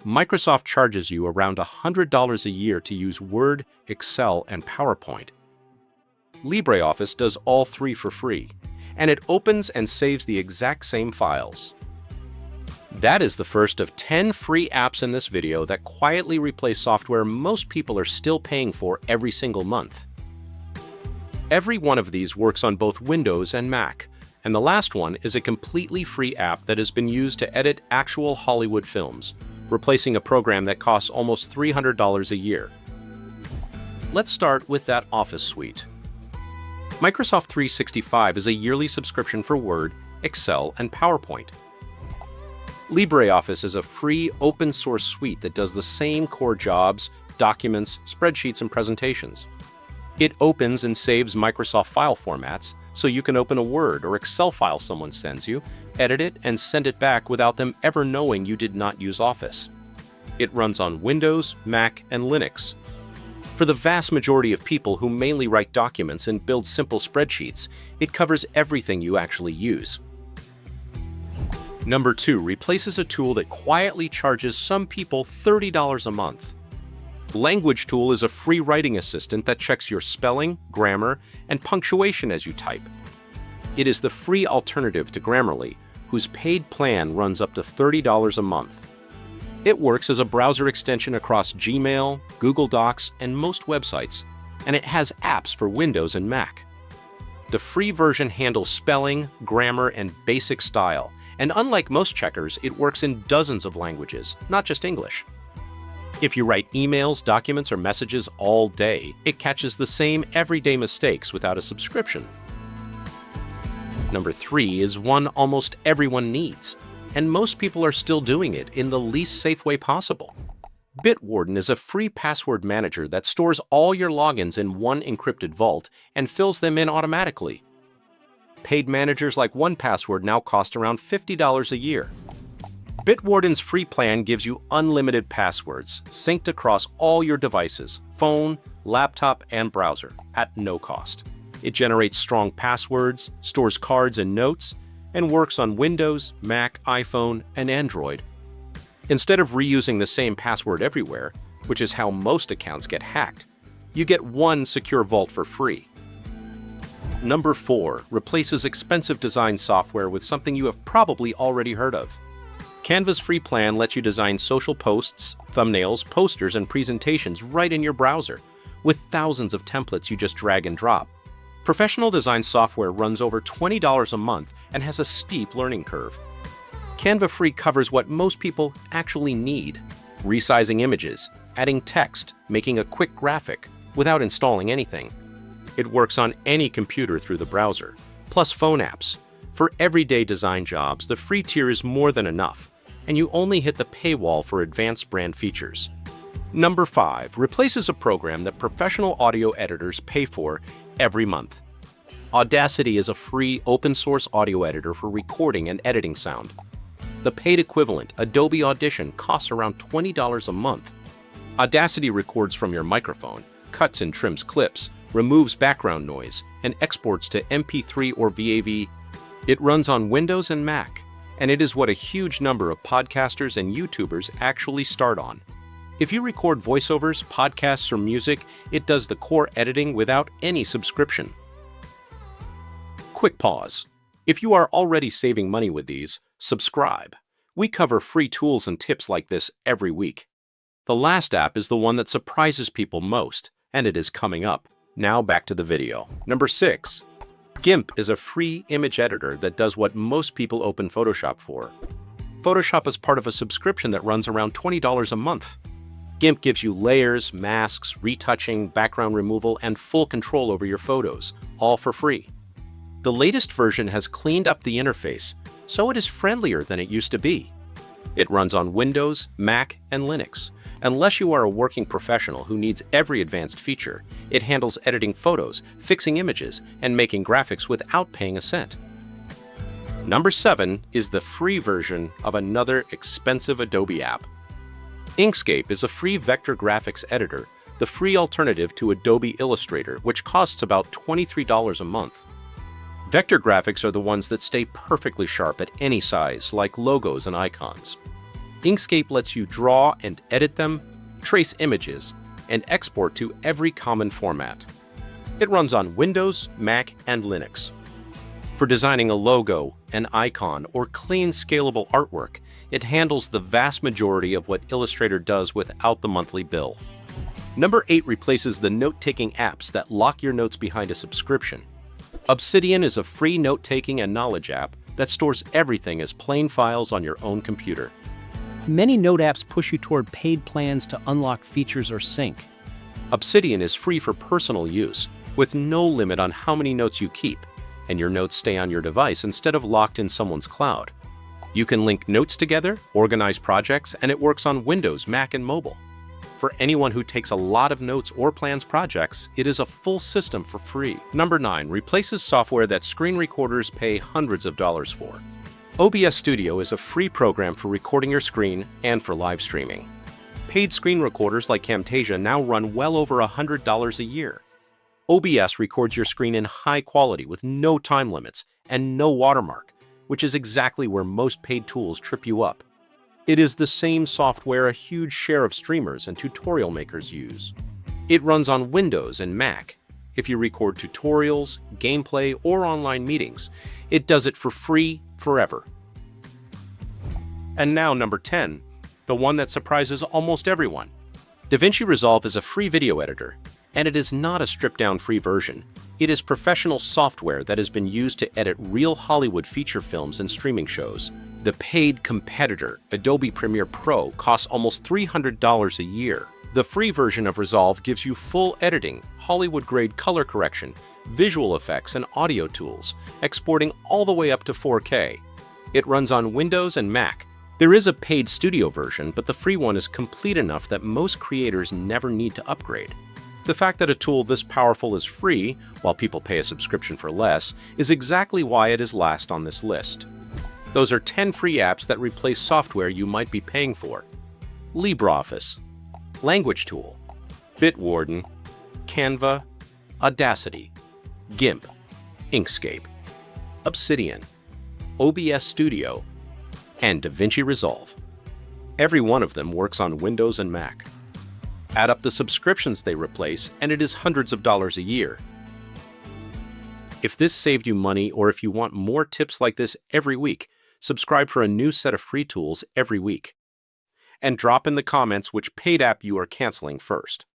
Microsoft charges you around $100 a year to use Word, Excel, and PowerPoint. LibreOffice does all three for free, and it opens and saves the exact same files. That is the first of 10 free apps in this video that quietly replace software most people are still paying for every single month. Every one of these works on both Windows and Mac, and the last one is a completely free app that has been used to edit actual Hollywood films, replacing a program that costs almost $300 a year. Let's start with that Office suite. Microsoft 365 is a yearly subscription for Word, Excel, and PowerPoint. LibreOffice is a free open-source suite that does the same core jobs, documents, spreadsheets, and presentations. It opens and saves Microsoft file formats, so you can open a Word or Excel file someone sends you, edit it, and send it back without them ever knowing you did not use Office. It runs on Windows, Mac, and Linux. For the vast majority of people who mainly write documents and build simple spreadsheets, it covers everything you actually use. Number 2 replaces a tool that quietly charges some people $30 a month. LanguaTool is a free writing assistant that checks your spelling, grammar, and punctuation as you type. It is the free alternative to Grammarly, whose paid plan runs up to $30 a month. It works as a browser extension across Gmail, Google Docs, and most websites, and it has apps for Windows and Mac. The free version handles spelling, grammar, and basic style, and unlike most checkers, it works in dozens of languages, not just English. If you write emails, documents, or messages all day, it catches the same everyday mistakes without a subscription. Number 3 is one almost everyone needs, and most people are still doing it in the least safe way possible. Bitwarden is a free password manager that stores all your logins in one encrypted vault and fills them in automatically. Paid managers like 1Password now cost around $50 a year. Bitwarden's free plan gives you unlimited passwords, synced across all your devices, phone, laptop, and browser, at no cost. It generates strong passwords, stores cards and notes, and works on Windows, Mac, iPhone, and Android. Instead of reusing the same password everywhere, which is how most accounts get hacked, you get one secure vault for free. Number 4 replaces expensive design software with something you have probably already heard of. Canva's free plan lets you design social posts, thumbnails, posters, and presentations right in your browser, with thousands of templates you just drag and drop. Professional design software runs over $20 a month and has a steep learning curve. Canva Free covers what most people actually need: resizing images, adding text, making a quick graphic, without installing anything. It works on any computer through the browser, plus phone apps. For everyday design jobs, the free tier is more than enough, and you only hit the paywall for advanced brand features. Number 5 replaces a program that professional audio editors pay for every month. Audacity is a free open-source audio editor for recording and editing sound. The paid equivalent, Adobe Audition, costs around $20 a month. Audacity records from your microphone, cuts and trims clips, removes background noise, and exports to MP3 or WAV. It runs on Windows and Mac, and it is what a huge number of podcasters and YouTubers actually start on. If you record voiceovers, podcasts, or music, it does the core editing without any subscription. Quick pause. If you are already saving money with these, subscribe. We cover free tools and tips like this every week. The last app is the one that surprises people most, and it is coming up. Now back to the video. Number 6. GIMP is a free image editor that does what most people open Photoshop for. Photoshop is part of a subscription that runs around $20 a month. GIMP gives you layers, masks, retouching, background removal, and full control over your photos, all for free. The latest version has cleaned up the interface, so it is friendlier than it used to be. It runs on Windows, Mac, and Linux. Unless you are a working professional who needs every advanced feature, it handles editing photos, fixing images, and making graphics without paying a cent. Number 7 is the free version of another expensive Adobe app. Inkscape is a free vector graphics editor, the free alternative to Adobe Illustrator, which costs about $23 a month. Vector graphics are the ones that stay perfectly sharp at any size, like logos and icons. Inkscape lets you draw and edit them, trace images, and export to every common format. It runs on Windows, Mac, and Linux. For designing a logo, an icon, or clean, scalable artwork, it handles the vast majority of what Illustrator does without the monthly bill. Number 8 replaces the note-taking apps that lock your notes behind a subscription. Obsidian is a free note-taking and knowledge app that stores everything as plain files on your own computer. Many note apps push you toward paid plans to unlock features or sync. Obsidian is free for personal use, with no limit on how many notes you keep, and your notes stay on your device instead of locked in someone's cloud. You can link notes together, organize projects, and it works on Windows, Mac, and mobile. For anyone who takes a lot of notes or plans projects, it is a full system for free. Number 9 replaces software that screen recorders pay hundreds of dollars for. OBS Studio is a free program for recording your screen and for live streaming. Paid screen recorders like Camtasia now run well over $100 a year. OBS records your screen in high quality with no time limits and no watermark, which is exactly where most paid tools trip you up. It is the same software a huge share of streamers and tutorial makers use. It runs on Windows and Mac. If you record tutorials, gameplay, or online meetings, it does it for free forever. And now number 10, the one that surprises almost everyone. DaVinci Resolve is a free video editor, and it is not a stripped-down free version. It is professional software that has been used to edit real Hollywood feature films and streaming shows. The paid competitor, Adobe Premiere Pro, costs almost $300 a year. The free version of Resolve gives you full editing, Hollywood-grade color correction, visual effects, and audio tools, exporting all the way up to 4K. It runs on Windows and Mac. There is a paid studio version, but the free one is complete enough that most creators never need to upgrade. The fact that a tool this powerful is free, while people pay a subscription for less, is exactly why it is last on this list. Those are 10 free apps that replace software you might be paying for. LibreOffice, LanguaTool, Bitwarden, Canva, Audacity, GIMP, Inkscape, Obsidian, OBS Studio, and DaVinci Resolve. Every one of them works on Windows and Mac. Add up the subscriptions they replace, and it is hundreds of dollars a year. If this saved you money, or if you want more tips like this every week, subscribe for a new set of free tools every week. And drop in the comments which paid app you are canceling first.